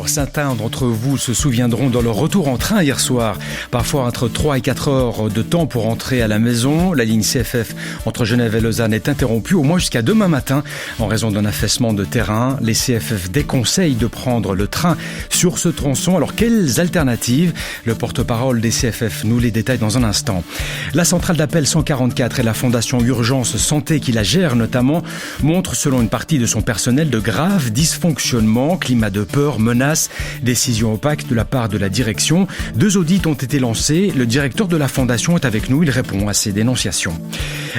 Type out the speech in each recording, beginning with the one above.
jours. Certains d'entre vous se souviendront de leur retour en train hier soir. Parfois entre 3 et 4 heures de temps pour rentrer à la maison. La ligne CFF entre Genève et Lausanne est interrompue au moins jusqu'à demain matin en raison d'un affaissement de terrain. Les CFF déconseillent de prendre le train sur ce tronçon. Alors quelles alternatives? Le porte-parole des CFF nous les détaille dans un instant. La centrale d'appel 144 et la fondation Urgence Santé qui la gère notamment montrent selon une partie de son personnel de graves dysfonctionnements, climat de peur, menaces, décisions opaques de la part de la direction. 2 audits ont été lancés. Le directeur de la fondation est avec nous. Il répond à ces dénonciations.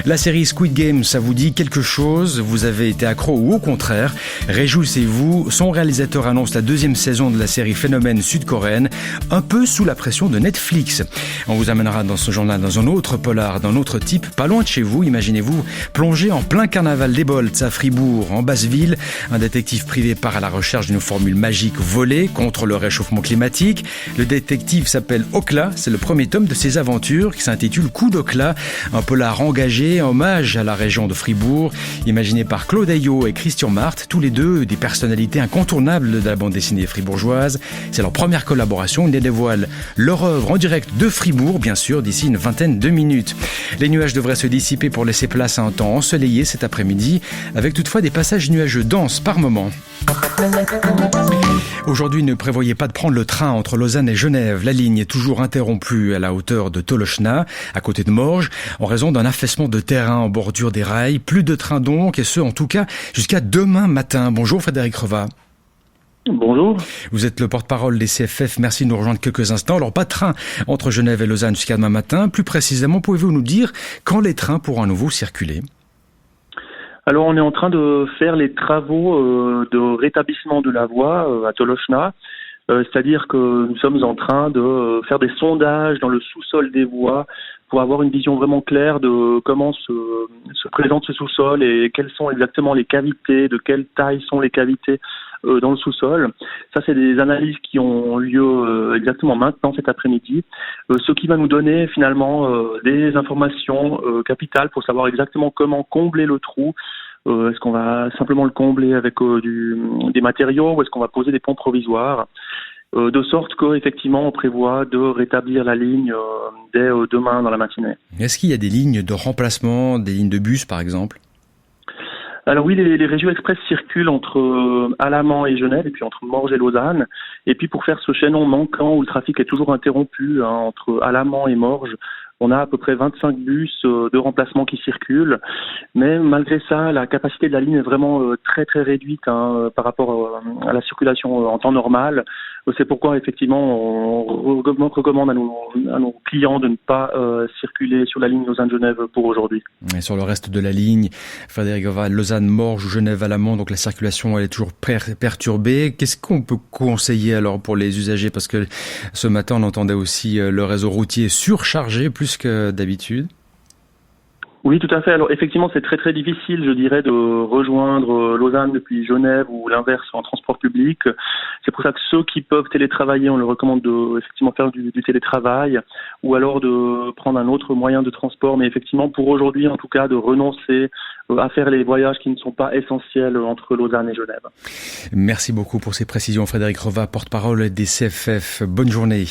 La série Squid Game, ça vous dit quelque chose? Vous avez été accro ou au contraire? Réjouissez-vous. Son réalisateur annonce la 2e saison de la série Phénomène sud-coréenne, un peu sous la pression de Netflix. On vous amènera dans ce journal dans un autre polar, d'un autre type, pas loin de chez vous, imaginez-vous, plongé en plein carnaval des Bolts à Fribourg, en Basse-Ville. Un détective privé part à la recherche d'une formule magique volée contre le réchauffement climatique. Le détective s'appelle Okla, c'est le premier tome de ses aventures qui s'intitule Coup d'Okla, un polar engagé, hommage à la région de Fribourg, imaginé par Claude Ayot et Christian Marthe, tous les deux des personnalités incontournables de la bande dessinée fribourgeoise. C'est leur première collaboration, ils dévoilent leur œuvre en direct de Fribourg, bien sûr, d'ici une vingtaine de minutes. Les nuages devraient se dissiper pour laisser place à un temps ensoleillé cet après-midi, avec toutefois des passages nuageux denses par moment. Aujourd'hui, ne prévoyez pas de prendre le train entre Lausanne et Genève. La ligne est toujours interrompue à la hauteur de Tolochna, à côté de Morges, en raison d'un affaissement de terrain en bordure des rails. Plus de trains donc, et ce en tout cas jusqu'à demain matin. Bonjour Frédéric Reva. Bonjour. Vous êtes le porte-parole des CFF, merci de nous rejoindre quelques instants. Alors pas de train entre Genève et Lausanne jusqu'à demain matin. Plus précisément, pouvez-vous nous dire quand les trains pourront à nouveau circuler? Alors on est en train de faire les travaux de rétablissement de la voie à Tolochna. C'est-à-dire que nous sommes en train de faire des sondages dans le sous-sol des voies pour avoir une vision vraiment claire de comment se présente ce sous-sol et quelles sont exactement les cavités, de quelle taille sont les cavités dans le sous-sol. Ça, c'est des analyses qui ont lieu exactement maintenant, cet après-midi, ce qui va nous donner finalement des informations capitales pour savoir exactement comment combler le trou. Est-ce qu'on va simplement le combler avec des matériaux ou est-ce qu'on va poser des ponts provisoires, de sorte qu'effectivement on prévoit de rétablir la ligne dès demain dans la matinée. Est-ce qu'il y a des lignes de remplacement, des lignes de bus par exemple? Alors oui, les régions express circulent entre Alamand et Genève et puis entre Morges et Lausanne. Et puis pour faire ce chaînon manquant où le trafic est toujours interrompu entre Alamand et Morges, on a à peu près 25 bus de remplacement qui circulent, mais malgré ça, la capacité de la ligne est vraiment très très réduite par rapport à la circulation en temps normal. C'est pourquoi effectivement on recommande à nos clients de ne pas circuler sur la ligne Lausanne-Genève pour aujourd'hui. Et sur le reste de la ligne, Frédéric Reva, Lausanne-Morges ou Genève-Alamand, donc la circulation elle est toujours perturbée. Qu'est-ce qu'on peut conseiller alors pour les usagers? Parce que ce matin on entendait aussi le réseau routier surchargé plus que d'habitude. Oui, tout à fait. Alors effectivement, c'est très très difficile, je dirais, de rejoindre Lausanne depuis Genève ou l'inverse en transport public. C'est pour ça que ceux qui peuvent télétravailler, on leur recommande de effectivement faire du télétravail ou alors de prendre un autre moyen de transport. Mais effectivement, pour aujourd'hui, en tout cas, de renoncer à faire les voyages qui ne sont pas essentiels entre Lausanne et Genève. Merci beaucoup pour ces précisions, Frédéric Reva, porte-parole des CFF. Bonne journée.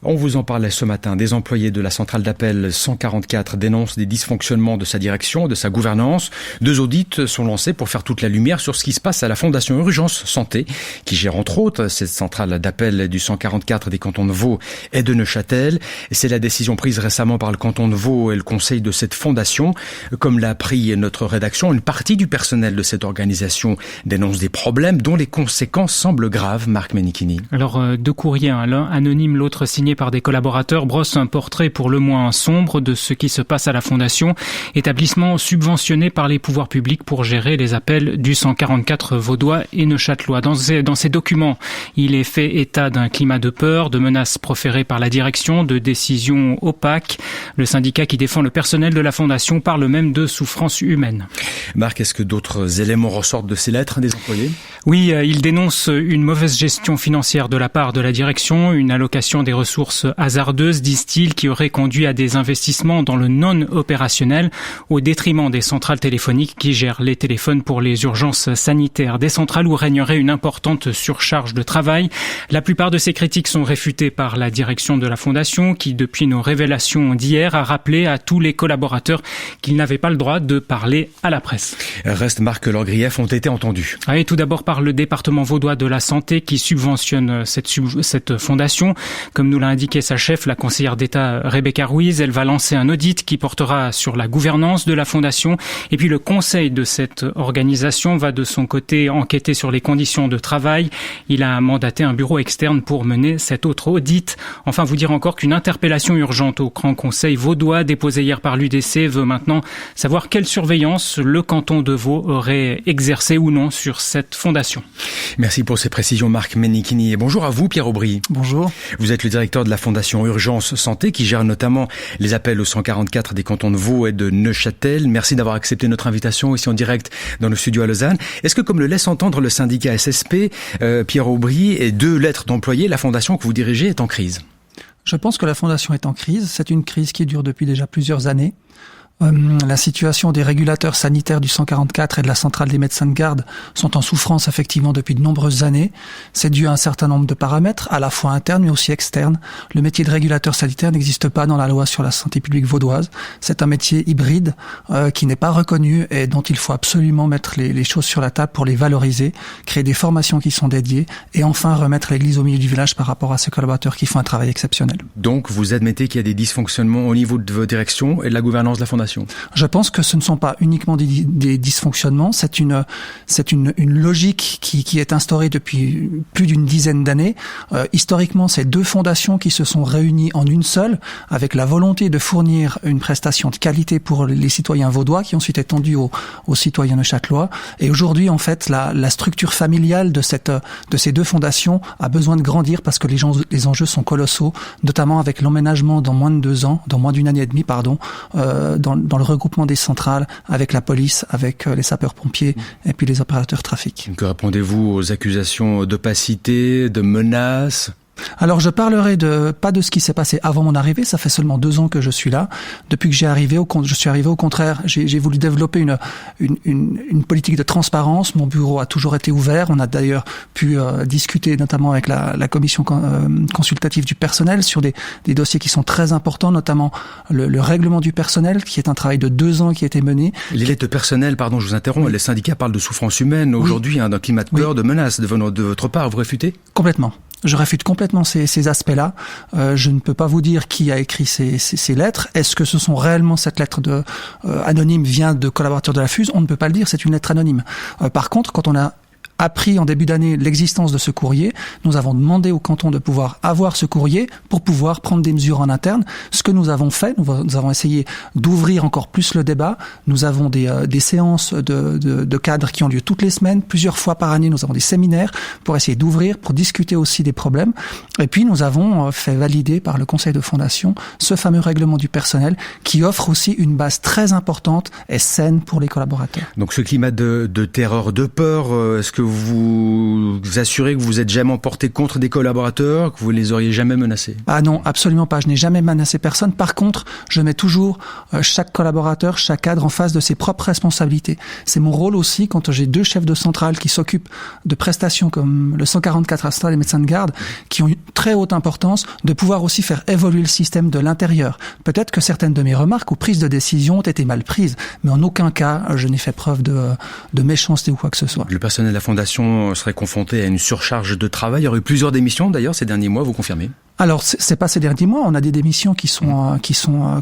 On vous en parlait ce matin. Des employés de la centrale d'appel 144 dénoncent des dysfonctionnements de sa direction, de sa gouvernance. 2 audits sont lancés pour faire toute la lumière sur ce qui se passe à la fondation Urgence Santé, qui gère entre autres cette centrale d'appel du 144 des cantons de Vaud et de Neuchâtel. C'est la décision prise récemment par le canton de Vaud et le conseil de cette fondation. Comme l'a appris notre rédaction, une partie du personnel de cette organisation dénonce des problèmes dont les conséquences semblent graves. Marc Menichini. Alors, 2 courriers, l'un anonyme, l'autre signé par des collaborateurs, brosse un portrait pour le moins sombre de ce qui se passe à la Fondation, établissement subventionné par les pouvoirs publics pour gérer les appels du 144 vaudois et neuchâtelois. Dans ces documents, il est fait état d'un climat de peur, de menaces proférées par la direction, de décisions opaques. Le syndicat qui défend le personnel de la Fondation parle même de souffrance humaine. Marc, est-ce que d'autres éléments ressortent de ces lettres des employés? Oui, il dénonce une mauvaise gestion financière de la part de la direction, une allocation des ressources ressources hasardeuses, disent-ils, qui auraient conduit à des investissements dans le non-opérationnel au détriment des centrales téléphoniques qui gèrent les téléphones pour les urgences sanitaires. Des centrales où régnerait une importante surcharge de travail. La plupart de ces critiques sont réfutées par la direction de la Fondation qui, depuis nos révélations d'hier, a rappelé à tous les collaborateurs qu'ils n'avaient pas le droit de parler à la presse. Reste, Marc, que leurs griefs ont été entendus. Et tout d'abord par le département vaudois de la santé qui subventionne cette fondation. Comme nous l'a indiqué sa chef, la conseillère d'État Rebecca Ruiz, elle va lancer un audit qui portera sur la gouvernance de la fondation. Et puis le conseil de cette organisation va de son côté enquêter sur les conditions de travail. Il a mandaté un bureau externe pour mener cet autre audit. Enfin, vous dire encore qu'une interpellation urgente au Grand Conseil vaudois déposée hier par l'UDC veut maintenant savoir quelle surveillance le canton de Vaud aurait exercé ou non sur cette fondation. Merci pour ces précisions, Marc Menichini. Et bonjour à vous, Pierre Aubry. Bonjour. Vous êtes le directeur de la Fondation Urgence Santé qui gère notamment les appels au 144 des cantons de Vaud et de Neuchâtel. Merci d'avoir accepté notre invitation ici en direct dans nos studios à Lausanne. Est-ce que, comme le laisse entendre le syndicat SSP, Pierre Aubry, et 2 lettres d'employés, la fondation que vous dirigez est en crise? Je pense que la fondation est en crise. C'est une crise qui dure depuis déjà plusieurs années. La situation des régulateurs sanitaires du 144 et de la centrale des médecins de garde sont en souffrance effectivement depuis de nombreuses années. C'est dû à un certain nombre de paramètres, à la fois internes mais aussi externes. Le métier de régulateur sanitaire n'existe pas dans la loi sur la santé publique vaudoise. C'est un métier hybride qui n'est pas reconnu et dont il faut absolument mettre les choses sur la table pour les valoriser, créer des formations qui sont dédiées et enfin remettre l'église au milieu du village par rapport à ces collaborateurs qui font un travail exceptionnel. Donc vous admettez qu'il y a des dysfonctionnements au niveau de votre direction et de la gouvernance de la fondation? Je pense que ce ne sont pas uniquement des dysfonctionnements, c'est une logique qui est instaurée depuis plus d'une dizaine d'années. Historiquement, c'est 2 fondations qui se sont réunies en une seule, avec la volonté de fournir une prestation de qualité pour les citoyens vaudois, qui ensuite est étendue aux citoyens neuchâtelois. Et aujourd'hui, en fait, la structure familiale de ces 2 fondations a besoin de grandir parce que les enjeux sont colossaux, notamment avec l'emménagement dans moins de 2 ans, dans moins d'une année et demie, dans le regroupement des centrales, avec la police, avec les sapeurs-pompiers et puis les opérateurs trafic. Que répondez-vous aux accusations d'opacité, de menaces ? Alors je parlerai pas de ce qui s'est passé avant mon arrivée, ça fait seulement 2 ans que je suis là. Depuis que je suis arrivé au contraire, j'ai voulu développer une politique de transparence. Mon bureau a toujours été ouvert. On a d'ailleurs pu discuter notamment avec la commission consultative du personnel sur des dossiers qui sont très importants, notamment le règlement du personnel, qui est un travail de 2 ans qui a été mené. Les lettres de personnel, pardon, je vous interromps, les syndicats parlent de souffrance humaine aujourd'hui, d'un climat de peur, de menace de votre part. Vous réfutez ? Complètement. Je réfute complètement ces aspects-là. Je ne peux pas vous dire qui a écrit ces lettres. Est-ce que ce sont réellement cette lettre anonyme vient de collaborateurs de la FUSE ? On ne peut pas le dire, c'est une lettre anonyme. Par contre, quand on a appris en début d'année l'existence de ce courrier, nous avons demandé au canton de pouvoir avoir ce courrier pour pouvoir prendre des mesures en interne. Ce que nous avons fait, nous avons essayé d'ouvrir encore plus le débat. Nous avons des séances de cadres qui ont lieu toutes les semaines, plusieurs fois par année. Nous avons des séminaires pour essayer d'ouvrir, pour discuter aussi des problèmes. Et puis nous avons fait valider par le conseil de fondation ce fameux règlement du personnel qui offre aussi une base très importante et saine pour les collaborateurs. Donc ce climat de terreur, de peur, est-ce que vous assurez que vous êtes jamais emporté contre des collaborateurs, que vous les auriez jamais menacés? Ah non, absolument pas. Je n'ai jamais menacé personne. Par contre, je mets toujours chaque collaborateur, chaque cadre en face de ses propres responsabilités. C'est mon rôle aussi quand j'ai 2 chefs de centrale qui s'occupent de prestations comme le 144 Astra, les médecins de garde, qui ont une très haute importance, de pouvoir aussi faire évoluer le système de l'intérieur. Peut-être que certaines de mes remarques ou prises de décision ont été mal prises, mais en aucun cas je n'ai fait preuve de méchanceté ou quoi que ce soit. Le personnel de la Fondation serait confronté à une surcharge de travail. Il y aurait eu plusieurs démissions d'ailleurs ces derniers mois, vous confirmez? Alors, c'est pas ces derniers mois. On a des démissions qui sont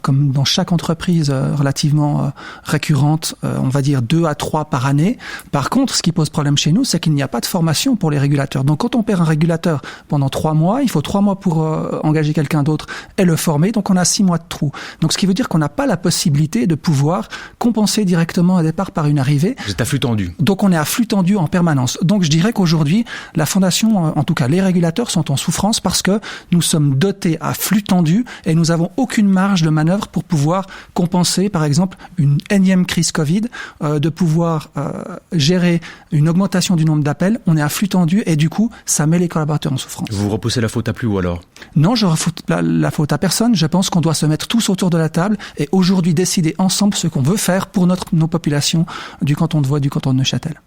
comme dans chaque entreprise relativement récurrentes. On va dire 2 à 3 par année. Par contre, ce qui pose problème chez nous, c'est qu'il n'y a pas de formation pour les régulateurs. Donc, quand on perd un régulateur pendant 3 mois, il faut 3 mois pour engager quelqu'un d'autre et le former. Donc, on a 6 mois de trou. Donc, ce qui veut dire qu'on n'a pas la possibilité de pouvoir compenser directement un départ par une arrivée. Vous êtes à flux tendu. Donc, on est à flux tendu en permanence. Donc, je dirais qu'aujourd'hui, la Fondation, en tout cas les régulateurs, sont en souffrance parce que nous sommes dotés à flux tendu et nous avons aucune marge de manœuvre pour pouvoir compenser, par exemple, une énième crise Covid, de pouvoir gérer une augmentation du nombre d'appels. On est à flux tendu et du coup, ça met les collaborateurs en souffrance. Vous repoussez la faute à plus haut alors? Non, je refoute la faute à personne. Je pense qu'on doit se mettre tous autour de la table et aujourd'hui décider ensemble ce qu'on veut faire pour nos populations du canton de Vaud et du canton de Neuchâtel.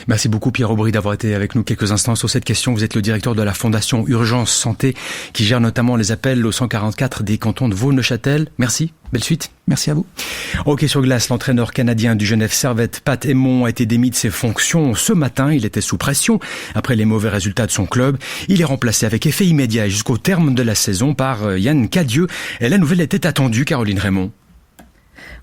Merci beaucoup Pierre Aubry d'avoir été avec nous quelques instants sur cette question. Vous êtes le directeur de la Fondation Urgence Santé qui gère notamment les appels au 144 des cantons de Vaud, Neuchâtel. Merci, belle suite. Merci à vous. Hockey sur glace, l'entraîneur canadien du Genève Servette, Pat Aymon, a été démis de ses fonctions ce matin. Il était sous pression après les mauvais résultats de son club. Il est remplacé avec effet immédiat et jusqu'au terme de la saison par Yann Cadieux. Et la nouvelle était attendue, Caroline Raymond.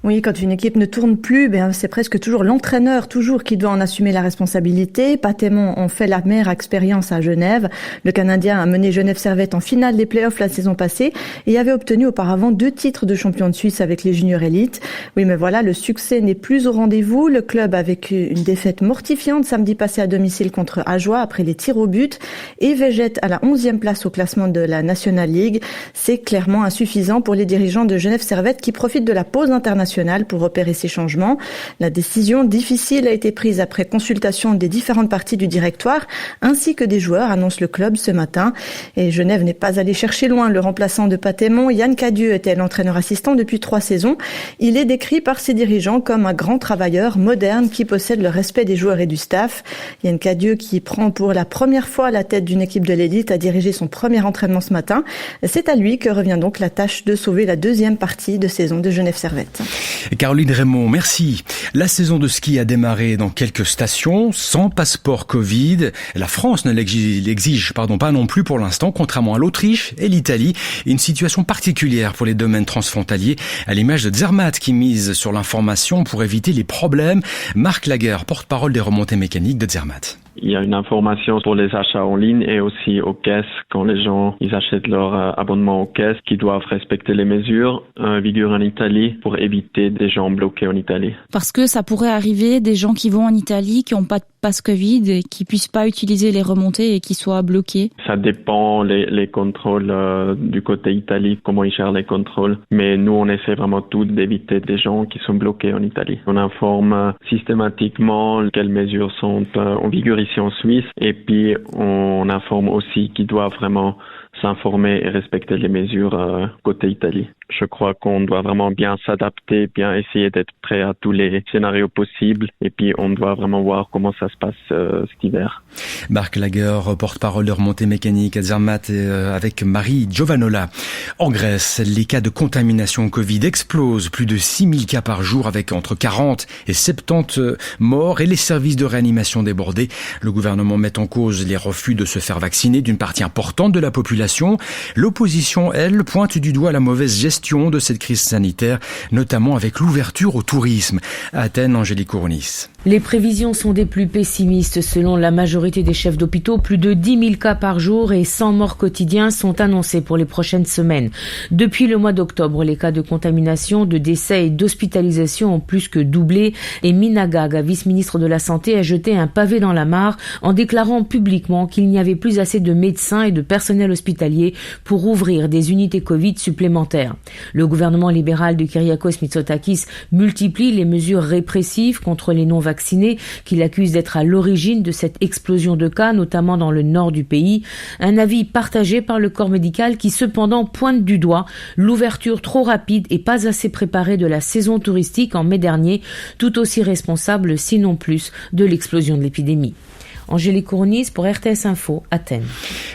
Oui, quand une équipe ne tourne plus, c'est presque toujours l'entraîneur qui doit en assumer la responsabilité. Pat Aymon en fait la meilleure expérience à Genève. Le Canadien a mené Genève Servette en finale des playoffs la saison passée et avait obtenu auparavant 2 titres de champion de Suisse avec les juniors élites. Oui, mais voilà, le succès n'est plus au rendez-vous. Le club a vécu une défaite mortifiante samedi passé à domicile contre Ajoie après les tirs au but et végète à la 11e place au classement de la National League. C'est clairement insuffisant pour les dirigeants de Genève Servette qui profitent de la pause internationale pour opérer ces changements. La décision difficile a été prise après consultation des différentes parties du directoire ainsi que des joueurs, annonce le club ce matin. Et Genève n'est pas allé chercher loin. Le remplaçant de Pat Aymon, Yann Cadieux, était l'entraîneur assistant depuis 3 saisons. Il est décrit par ses dirigeants comme un grand travailleur moderne qui possède le respect des joueurs et du staff. Yann Cadieux, qui prend pour la première fois la tête d'une équipe de l'élite, a dirigé son premier entraînement ce matin. C'est à lui que revient donc la tâche de sauver la 2e partie de saison de Genève Servette. Caroline Raymond, merci. La saison de ski a démarré dans quelques stations, sans passeport Covid. La France ne l'exige pas non plus pour l'instant, contrairement à l'Autriche et l'Italie. Une situation particulière pour les domaines transfrontaliers, à l'image de Zermatt qui mise sur l'information pour éviter les problèmes. Marc Laguerre, porte-parole des remontées mécaniques de Zermatt. Il y a une information pour les achats en ligne et aussi aux caisses quand les gens ils achètent leur abonnement aux caisses qui doivent respecter les mesures en vigueur en Italie pour éviter des gens bloqués en Italie. Parce que ça pourrait arriver des gens qui vont en Italie qui n'ont pas de passe Covid et qui puissent pas utiliser les remontées et qui soient bloqués. Ça dépend les contrôles du côté Italie, comment ils gèrent les contrôles. Mais nous on essaie vraiment tout d'éviter des gens qui sont bloqués en Italie. On informe systématiquement quelles mesures sont en vigueur ici en Suisse et puis on informe aussi qu'ils doivent vraiment s'informer et respecter les mesures côté Italie. Je crois qu'on doit vraiment bien s'adapter, bien essayer d'être prêt à tous les scénarios possibles et puis on doit vraiment voir comment ça se passe cet hiver. Marc Laguerre, porte-parole de remontée mécanique à Zermatt avec Marie Giovanola. En Grèce, les cas de contamination Covid explosent. Plus de 6000 cas par jour avec entre 40 et 70 morts et les services de réanimation débordés. Le gouvernement met en cause les refus de se faire vacciner d'une partie importante de la population. L'opposition, elle, pointe du doigt la mauvaise gestion de cette crise sanitaire, notamment avec l'ouverture au tourisme. À Athènes, Angélique Kourounis. Les prévisions sont des plus pessimistes. Selon la majorité des chefs d'hôpitaux, plus de 10 000 cas par jour et 100 morts quotidiens sont annoncés pour les prochaines semaines. Depuis le mois d'octobre, les cas de contamination, de décès et d'hospitalisation ont plus que doublé et Mina Gaga, vice-ministre de la Santé, a jeté un pavé dans la mare en déclarant publiquement qu'il n'y avait plus assez de médecins et de personnel hospitalier pour ouvrir des unités Covid supplémentaires. Le gouvernement libéral de Kyriakos Mitsotakis multiplie les mesures répressives contre les non-vaccinés qu'il accuse d'être à l'origine de cette explosion de cas, notamment dans le nord du pays. Un avis partagé par le corps médical qui cependant pointe du doigt l'ouverture trop rapide et pas assez préparée de la saison touristique en mai dernier, tout aussi responsable, sinon plus, de l'explosion de l'épidémie. Angélique Kourounis pour RTS Info, Athènes.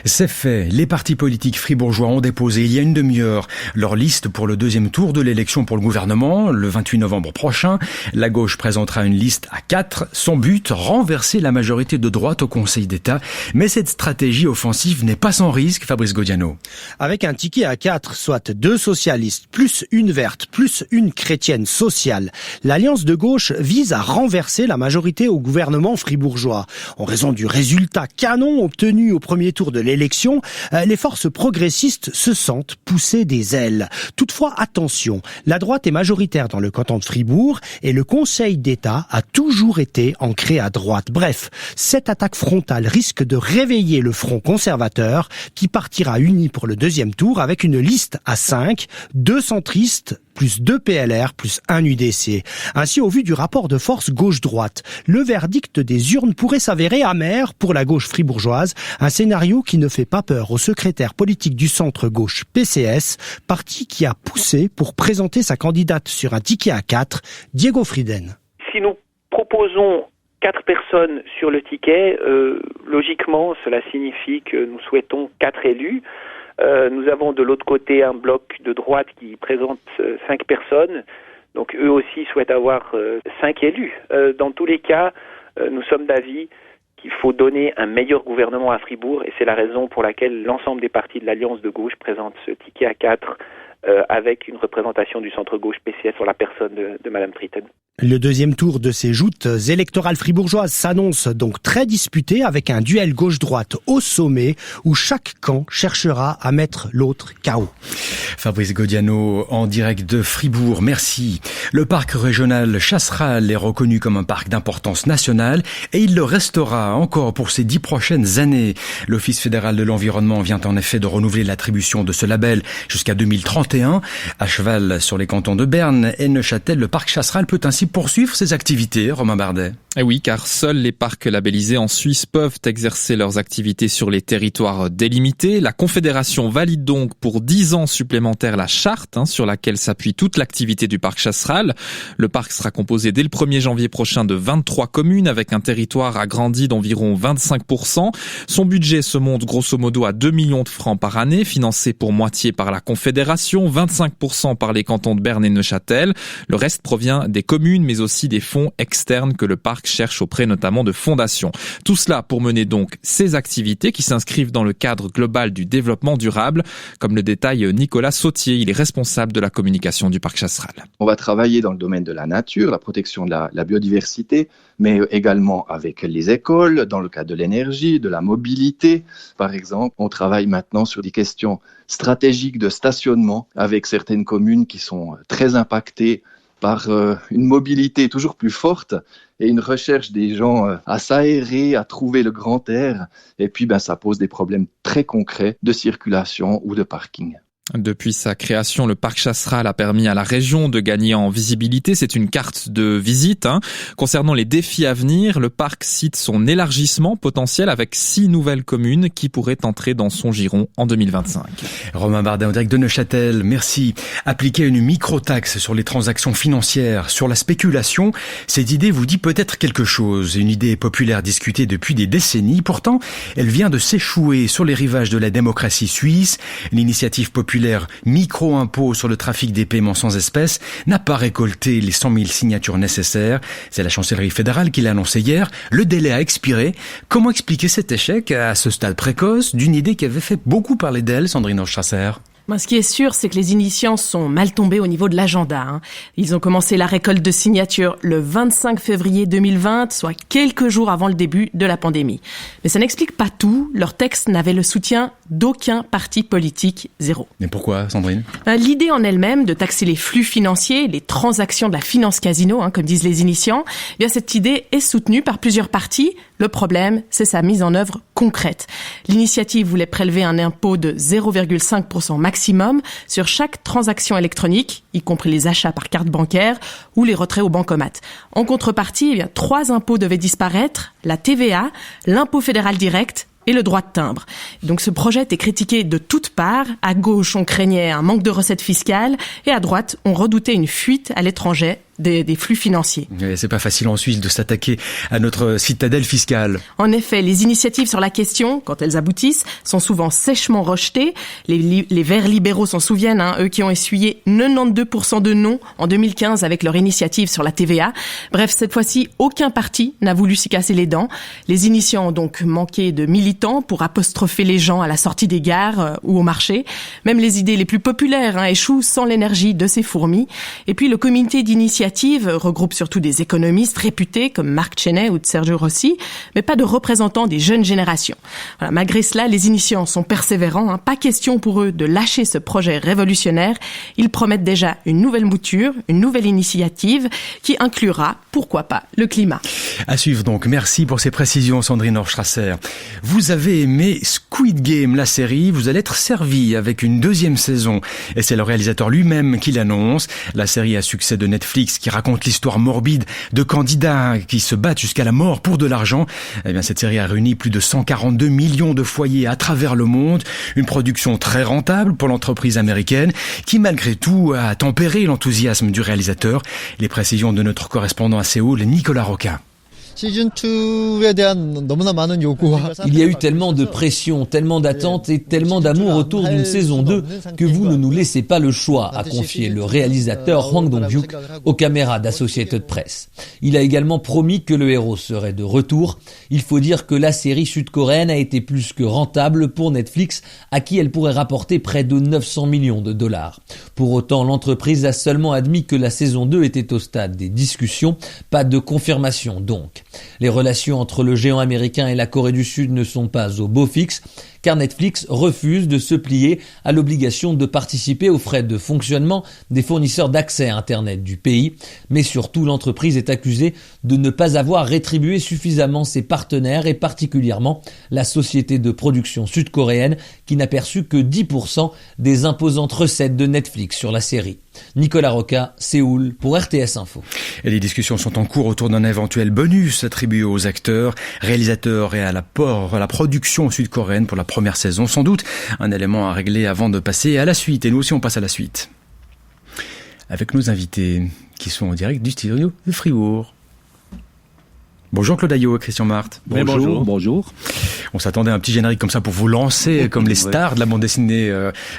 C'est fait. Les partis politiques fribourgeois ont déposé il y a une demi-heure leur liste pour le 2e tour de l'élection pour le gouvernement, le 28 novembre prochain. La gauche présentera une liste à 4. Son but, renverser la majorité de droite au Conseil d'État. Mais cette stratégie offensive n'est pas sans risque, Fabrice Godiano. Avec un ticket à 4, soit 2 socialistes, plus une verte, plus une chrétienne sociale, l'alliance de gauche vise à renverser la majorité au gouvernement fribourgeois. En raison du résultat canon obtenu au premier tour de l'élection, l'élection, les forces progressistes se sentent pousser des ailes. Toutefois, attention, la droite est majoritaire dans le canton de Fribourg et le Conseil d'État a toujours été ancré à droite. Bref, cette attaque frontale risque de réveiller le front conservateur qui partira uni pour le deuxième tour avec une liste à 5, 2 centristes, plus 2 PLR, plus 1 UDC. Ainsi, au vu du rapport de force gauche-droite, le verdict des urnes pourrait s'avérer amer pour la gauche fribourgeoise, un scénario qui ne fait pas peur au secrétaire politique du centre-gauche PCS, parti qui a poussé pour présenter sa candidate sur un ticket à 4, Diego Frieden. Si nous proposons 4 personnes sur le ticket, logiquement, cela signifie que nous souhaitons 4 élus. Nous avons de l'autre côté un bloc de droite qui présente 5 personnes, donc eux aussi souhaitent avoir 5 élus. Dans tous les cas, nous sommes d'avis qu'il faut donner un meilleur gouvernement à Fribourg et c'est la raison pour laquelle l'ensemble des partis de l'Alliance de gauche présentent ce ticket à 4 avec une représentation du centre-gauche PCS sur la personne de Madame Tritten. Le deuxième tour de ces joutes électorales fribourgeoises s'annonce donc très disputé avec un duel gauche-droite au sommet où chaque camp cherchera à mettre l'autre KO. Fabrice Godiano en direct de Fribourg, merci. Le parc régional Chasseral est reconnu comme un parc d'importance nationale et il le restera encore pour ces 10 prochaines années. L'Office fédéral de l'environnement vient en effet de renouveler l'attribution de ce label jusqu'à 2031. À cheval sur les cantons de Berne et Neuchâtel, le parc Chasseral peut ainsi poursuivre ses activités, Romain Bardet. Et oui, car seuls les parcs labellisés en Suisse peuvent exercer leurs activités sur les territoires délimités. La Confédération valide donc pour 10 ans supplémentaires la charte sur laquelle s'appuie toute l'activité du parc Chasseral. Le parc sera composé dès le 1er janvier prochain de 23 communes avec un territoire agrandi d'environ 25%. Son budget se monte grosso modo à 2 millions de francs par année, financé pour moitié par la Confédération, 25% par les cantons de Berne et Neuchâtel. Le reste provient des communes mais aussi des fonds externes que le parc cherche auprès notamment de fondations. Tout cela pour mener donc ces activités qui s'inscrivent dans le cadre global du développement durable, comme le détaille Nicolas Sautier, il est responsable de la communication du parc Chasseral. On va travailler dans le domaine de la nature, la protection de la biodiversité, mais également avec les écoles, dans le cadre de l'énergie, de la mobilité. Par exemple, on travaille maintenant sur des questions stratégiques de stationnement avec certaines communes qui sont très impactées par une mobilité toujours plus forte et une recherche des gens à s'aérer, à trouver le grand air. Et puis, ça pose des problèmes très concrets de circulation ou de parking. Depuis sa création, le parc Chasseral a permis à la région de gagner en visibilité. C'est une carte de visite. Concernant les défis à venir, le parc cite son élargissement potentiel avec 6 nouvelles communes qui pourraient entrer dans son giron en 2025. Romain Bardet en direct de Neuchâtel, merci. Appliquer une micro-taxe sur les transactions financières, sur la spéculation, cette idée vous dit peut-être quelque chose. Une idée populaire discutée depuis des décennies. Pourtant, elle vient de s'échouer sur les rivages de la démocratie suisse. L'initiative populaire micro-impôt sur le trafic des paiements sans espèces n'a pas récolté les 100 000 signatures nécessaires. C'est la chancellerie fédérale qui l'a annoncé hier. Le délai a expiré. Comment expliquer cet échec à ce stade précoce d'une idée qui avait fait beaucoup parler d'elle, Sandrine Hochstrasser? Ce qui est sûr, c'est que les initiants sont mal tombés au niveau de l'agenda. Ils ont commencé la récolte de signatures le 25 février 2020, soit quelques jours avant le début de la pandémie. Mais ça n'explique pas tout. Leur texte n'avait le soutien d'aucun parti politique, zéro. Mais pourquoi, Sandrine? L'idée en elle-même de taxer les flux financiers, les transactions de la finance casino, comme disent les initiants, cette idée est soutenue par plusieurs partis. Le problème, c'est sa mise en œuvre concrète. L'initiative voulait prélever un impôt de 0,5% maximum sur chaque transaction électronique, y compris les achats par carte bancaire ou les retraits au bancomat. En contrepartie, 3 impôts devaient disparaître, la TVA, l'impôt fédéral direct et le droit de timbre. Donc ce projet était critiqué de toutes parts. À gauche, on craignait un manque de recettes fiscales et à droite, on redoutait une fuite à l'étranger des flux financiers. C'est pas facile en Suisse de s'attaquer à notre citadelle fiscale. En effet, les initiatives sur la question, quand elles aboutissent, sont souvent sèchement rejetées. Les Verts libéraux s'en souviennent, eux qui ont essuyé 92% de non en 2015 avec leur initiative sur la TVA. Bref, cette fois-ci, aucun parti n'a voulu s'y casser les dents. Les initiants ont donc manqué de militants pour apostropher les gens à la sortie des gares ou au marché. Même les idées les plus populaires échouent sans l'énergie de ces fourmis. Et puis le comité d'initiative L'initiative regroupe surtout des économistes réputés comme Marc Chenet ou Sergio Rossi, mais pas de représentants des jeunes générations. Voilà, malgré cela, les initiants sont persévérants. Pas question pour eux de lâcher ce projet révolutionnaire. Ils promettent déjà une nouvelle mouture, une nouvelle initiative qui inclura, pourquoi pas, le climat. À suivre donc. Merci pour ces précisions, Sandrine Horstrasser. Vous avez aimé Squid Game, la série. Vous allez être servi avec une deuxième saison. Et c'est le réalisateur lui-même qui l'annonce. La série à succès de Netflix qui raconte l'histoire morbide de candidats qui se battent jusqu'à la mort pour de l'argent. Eh bien, cette série a réuni plus de 142 millions de foyers à travers le monde. Une production très rentable pour l'entreprise américaine qui, malgré tout, a tempéré l'enthousiasme du réalisateur. Les précisions de notre correspondant à Séoul, Nicolas Roca. Il y a eu tellement de pression, tellement d'attentes et tellement d'amour autour d'une saison 2 que vous ne nous laissez pas le choix, a confié le réalisateur Hwang Dong-hyuk aux caméras d'Associated Press. Il a également promis que le héros serait de retour. Il faut dire que la série sud-coréenne a été plus que rentable pour Netflix, à qui elle pourrait rapporter près de 900 millions de dollars. Pour autant, l'entreprise a seulement admis que la saison 2 était au stade des discussions, pas de confirmation donc. Les relations entre le géant américain et la Corée du Sud ne sont pas au beau fixe, car Netflix refuse de se plier à l'obligation de participer aux frais de fonctionnement des fournisseurs d'accès à Internet du pays. Mais surtout, l'entreprise est accusée de ne pas avoir rétribué suffisamment ses partenaires et particulièrement la société de production sud-coréenne qui n'a perçu que 10% des imposantes recettes de Netflix sur la série. Nicolas Roca, Séoul, pour RTS Info. Et les discussions sont en cours autour d'un éventuel bonus attribué aux acteurs, réalisateurs et à la production sud-coréenne pour la première saison. Sans doute un élément à régler avant de passer à la suite. Et nous aussi, on passe à la suite. Avec nos invités qui sont en direct du studio de Fribourg. Bonjour Claude Aillot et Christian Marthe. Bonjour. On s'attendait à un petit générique comme ça pour vous lancer comme les stars de la bande dessinée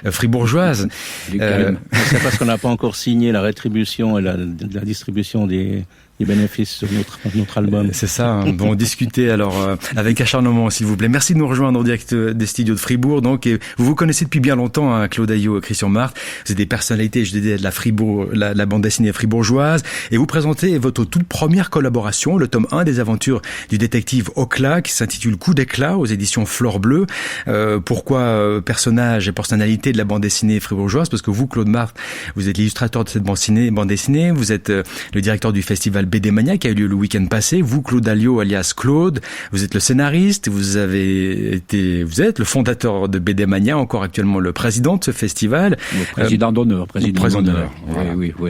fribourgeoise. C'est parce qu'on n'a pas encore signé la rétribution et la distribution des bénéfices sur notre album. C'est ça, hein. Bon, discutez alors avec acharnement s'il vous plaît. Merci de nous rejoindre en direct des studios de Fribourg. Donc, et vous vous connaissez depuis bien longtemps, hein, Claude Aillot et Christian Marthe. Vous êtes des personnalités, je disais, de la bande dessinée fribourgeoise. Et vous présentez votre toute première collaboration, le tome 1 des aventures du détective Okla, qui s'intitule Coup d'éclat aux éditions Fleur Bleue. Pourquoi personnage et personnalité de la bande dessinée fribourgeoise? Parce que vous, Claude Marthe, vous êtes l'illustrateur de cette bande dessinée. Vous êtes le directeur du festival BD Mania qui a eu lieu le week-end passé. Vous, Claude Aillot, alias Claude, vous êtes le scénariste, vous êtes le fondateur de BD Mania, encore actuellement le président de ce festival. Le président d'honneur. Oui.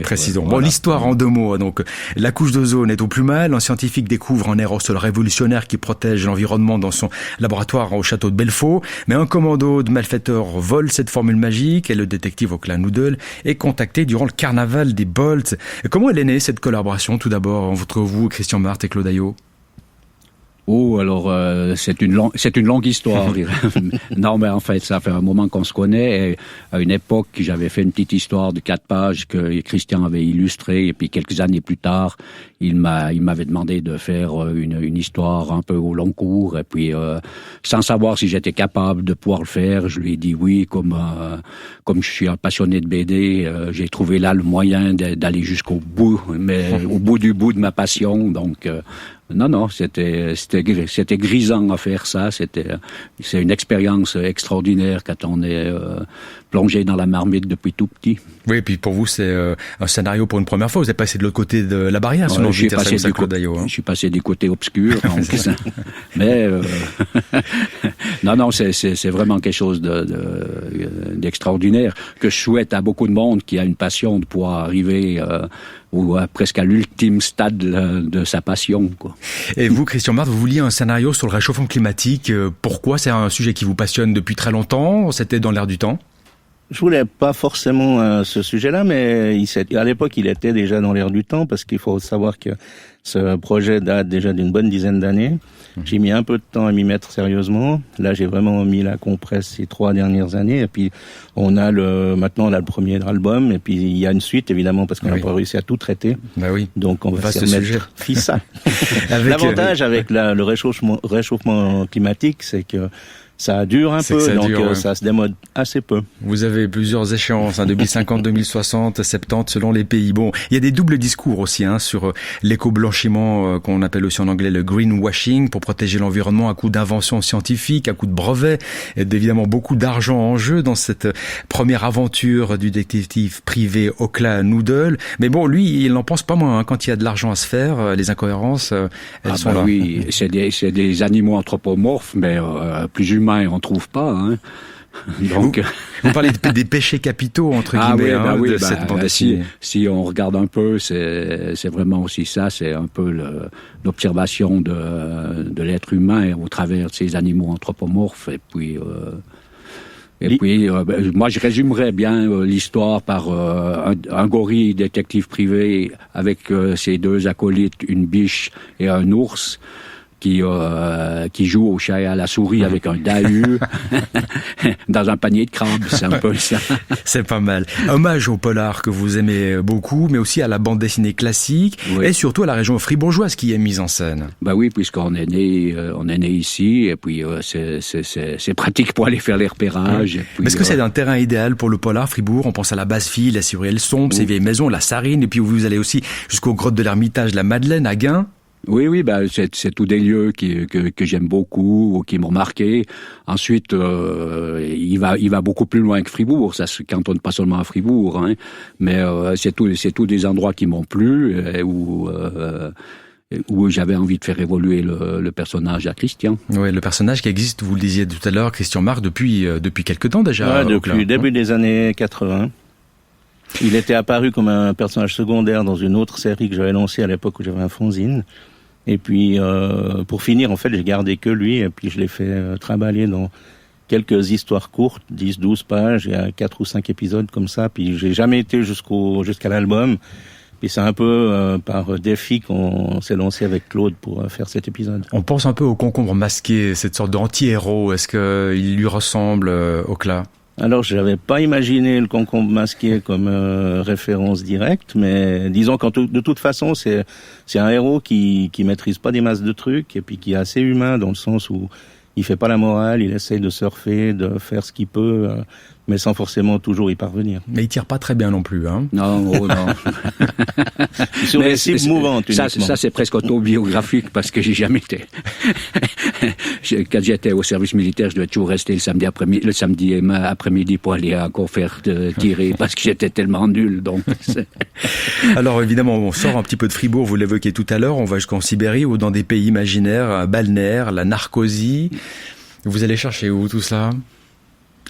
Précisons. Voilà. Bon, l'histoire en deux mots. Donc, la couche d'ozone est au plus mal. Un scientifique découvre un aérosol révolutionnaire qui protège l'environnement dans son laboratoire au château de Belfaux. Mais un commando de malfaiteurs vole cette formule magique et le détective Okla Noodle est contacté durant le carnaval des Bolts. Comment elle est née, cette collaboration, tout d'abord, entre vous, Christian Marthe et Claude Aillot? Oh, alors c'est une longue histoire. Non, mais en fait, ça fait un moment qu'on se connaît. Et à une époque, j'avais fait une petite histoire de 4 pages que Christian avait illustrée. Et puis quelques années plus tard, il m'avait demandé de faire une histoire un peu au long cours. Et puis, sans savoir si j'étais capable de pouvoir le faire, je lui ai dit oui. Comme je suis un passionné de BD, j'ai trouvé là le moyen d'aller jusqu'au bout, mais au bout du bout de ma passion. Donc non, c'était grisant à faire ça. C'est une expérience extraordinaire quand on est plongé dans la marmite depuis tout petit. Oui, et puis pour vous, c'est un scénario pour une première fois. Vous êtes passé de l'autre côté de la barrière, selon je suis passé du côté obscur. Donc, mais non, c'est vraiment quelque chose d'extraordinaire que je souhaite à beaucoup de monde qui a une passion de pouvoir arriver ou presque à l'ultime stade de sa passion, quoi. Et vous, Christian Marthe, vous vouliez un scénario sur le réchauffement climatique. Pourquoi? C'est un sujet qui vous passionne depuis très longtemps? C'était dans l'air du temps? Je voulais pas forcément ce sujet-là, mais à l'époque, il était déjà dans l'air du temps, parce qu'il faut savoir que ce projet date déjà d'une bonne dizaine d'années. J'ai mis un peu de temps à m'y mettre sérieusement. Là, j'ai vraiment mis la compresse ces 3 dernières années. Et puis, maintenant, on a le premier album. Et puis, il y a une suite, évidemment, parce qu'on n'a pas réussi à tout traiter. Bah oui. Donc, on va se remettre ça. L'avantage avec le réchauffement climatique, c'est que ça dure un peu, ça se démode assez peu. Vous avez plusieurs échéances, 2050, 2060, 70 selon les pays. Bon, il y a des doubles discours aussi sur l'éco-blanchiment qu'on appelle aussi en anglais le greenwashing, pour protéger l'environnement à coup d'inventions scientifiques, à coup de brevets, et évidemment beaucoup d'argent en jeu dans cette première aventure du détective privé Okla Noodle. Mais bon, lui, il n'en pense pas moins. Quand il y a de l'argent à se faire, les incohérences, elles sont là. Oui, c'est des animaux anthropomorphes, mais plus humains, on trouve pas. Donc, vous parlez des péchés capitaux entre guillemets de cette bande dessinée. Si on regarde un peu, c'est vraiment aussi ça. C'est un peu l'observation de l'être humain au travers de ces animaux anthropomorphes. Et puis, moi, je résumerais bien l'histoire par un gorille détective privé avec ses deux acolytes, une biche et un ours, qui joue au chat et à la souris avec un dahu dans un panier de crabes, c'est un peu ça. C'est pas mal. Hommage au polar que vous aimez beaucoup, mais aussi à la bande dessinée classique, et surtout à la région fribourgeoise qui est mise en scène. Bah oui, puisqu'on est né ici, et puis c'est pratique pour aller faire les repérages. Mais est-ce que c'est un terrain idéal pour le polar, Fribourg? On pense à la Basse-Ville, la Cyrielle Sombre, ces vieilles maisons, la Sarine, et puis vous allez aussi jusqu'aux grottes de l'Ermitage, la Madeleine, à Gain. Oui, c'est tous des lieux que j'aime beaucoup, qui m'ont marqué. Ensuite, il va beaucoup plus loin que Fribourg. Ça se cantonne pas seulement à Fribourg, mais c'est tous des endroits qui m'ont plu, où j'avais envie de faire évoluer le personnage à Christian. Oui, le personnage qui existe, vous le disiez tout à l'heure, Christian Marc, depuis quelque temps déjà. Depuis le début des années 80. Il était apparu comme un personnage secondaire dans une autre série que j'avais lancée à l'époque où j'avais un fanzine. Et puis, pour finir, en fait, j'ai gardé que lui, et puis je l'ai fait trimballer dans quelques histoires courtes, 10, 12 pages, il y a 4 ou 5 épisodes comme ça, puis j'ai jamais été jusqu'à l'album. Puis c'est un peu par défi qu'on s'est lancé avec Claude pour faire cet épisode. On pense un peu au concombre masqué, cette sorte d'anti-héros. Est-ce qu'il lui ressemble, Okla ? Alors, je n'avais pas imaginé le concombre masqué comme référence directe, mais disons qu'en de toute façon, c'est un héros qui maîtrise pas des masses de trucs, et puis qui est assez humain dans le sens où il fait pas la morale, il essaye de surfer, de faire ce qu'il peut, mais sans forcément toujours y parvenir. Mais il tire pas très bien non plus, Non, non. Sur les cibles mouvantes. Ça, c'est presque autobiographique parce que j'ai jamais été. Quand j'étais au service militaire, je devais toujours rester le samedi après-midi pour aller encore faire tirer parce que j'étais tellement nul. Donc. Alors évidemment, on sort un petit peu de Fribourg, vous l'évoquiez tout à l'heure, on va jusqu'en Sibérie ou dans des pays imaginaires, balnéaires, la Narcosie. Vous allez chercher où tout ça ?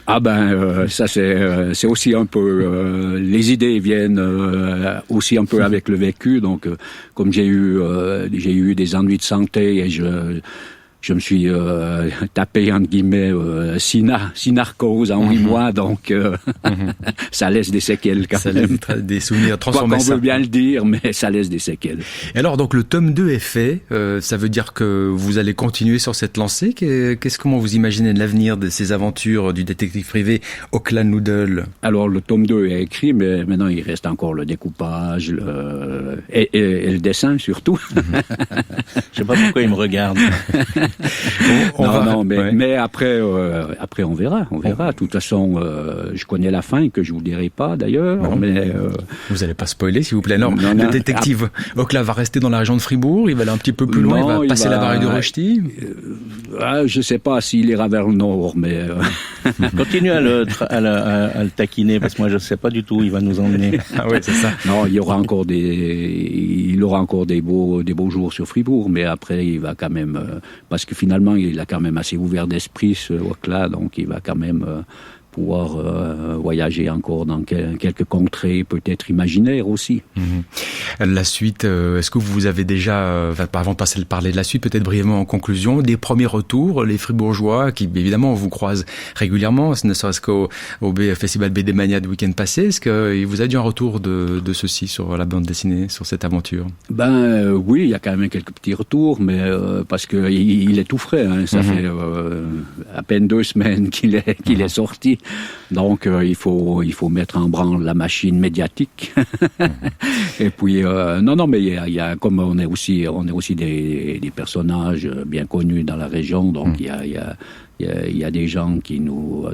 Ça c'est aussi un peu les idées viennent aussi un peu avec le vécu. Donc comme j'ai eu des ennuis de santé et je me suis tapé entre guillemets synarcose en 8 mois, donc ça laisse des séquelles quand même. Des souvenirs transformés. On veut bien le dire, mais ça laisse des séquelles. Et alors donc le tome 2 est fait, ça veut dire que vous allez continuer sur cette lancée. Comment vous imaginez l'avenir de ces aventures du détective privé Okla Noodle? Alors le tome 2 est écrit, mais maintenant il reste encore le découpage et le dessin surtout. Je sais pas pourquoi il me regarde. Mais après on verra. De toute façon, je connais la fin que je vous dirai pas d'ailleurs. Mais vous allez pas spoiler, s'il vous plaît. Non, le détective Okla va rester dans la région de Fribourg. Il va aller un petit peu plus loin. Il va passer la barrière de Rösti. Je sais pas s'il ira vers le nord, mais continue à le taquiner parce que moi je sais pas du tout où il va nous emmener. Ah ouais, c'est ça. Non, il aura encore des beaux jours sur Fribourg, mais après il va quand même parce que finalement, il a quand même assez ouvert d'esprit, ce Okla, donc il va quand même pouvoir voyager encore dans quelques contrées, peut-être imaginaires aussi. La suite, est-ce que vous avez déjà, avant de parler de la suite, peut-être brièvement en conclusion, des premiers retours, les Fribourgeois, qui évidemment vous croisent régulièrement, ne serait-ce qu'au Festival BD Mania du week-end passé, est-ce qu'il vous a dit un retour de ceci sur la bande dessinée, sur cette aventure? Oui, il y a quand même quelques petits retours, mais parce que il est tout frais, ça fait à peine 2 semaines qu'il est sorti. Donc il faut mettre en branle la machine médiatique. Et puis non mais il y a comme on est aussi des personnages bien connus dans la région, donc il y a des gens qui nous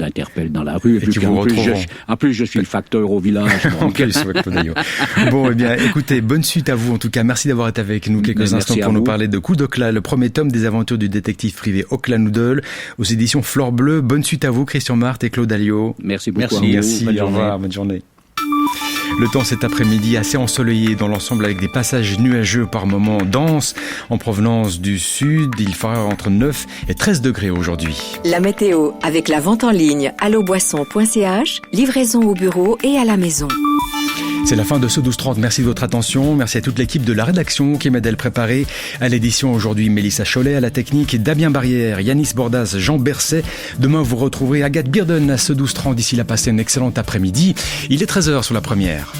interpellent dans la rue. Et puis en plus, je suis le facteur au village. Bon, eh bien, écoutez, bonne suite à vous. En tout cas, merci d'avoir été avec nous quelques instants pour nous parler de Coup d'Ocla, le premier tome des aventures du détective privé Ocla Noodle, aux éditions Fleur Bleue. Bonne suite à vous, Christian Marthe et Claude Alliot. Merci beaucoup. Merci. Au revoir. Bonne journée. Le temps cet après-midi assez ensoleillé dans l'ensemble avec des passages nuageux par moments denses en provenance du sud. Il fera entre 9 et 13 degrés aujourd'hui. La météo avec la vente en ligne alloboisson.ch, livraison au bureau et à la maison. C'est la fin de ce 12-30. Merci de votre attention. Merci à toute l'équipe de la rédaction qui m'aide à le préparer. À l'édition aujourd'hui, Mélissa Chollet, à la technique, Damien Barrière, Yanis Bordas, Jean Berset. Demain, vous retrouverez Agathe Birden à ce 12-30. D'ici là, passez un excellent après-midi. Il est 13h sur la première.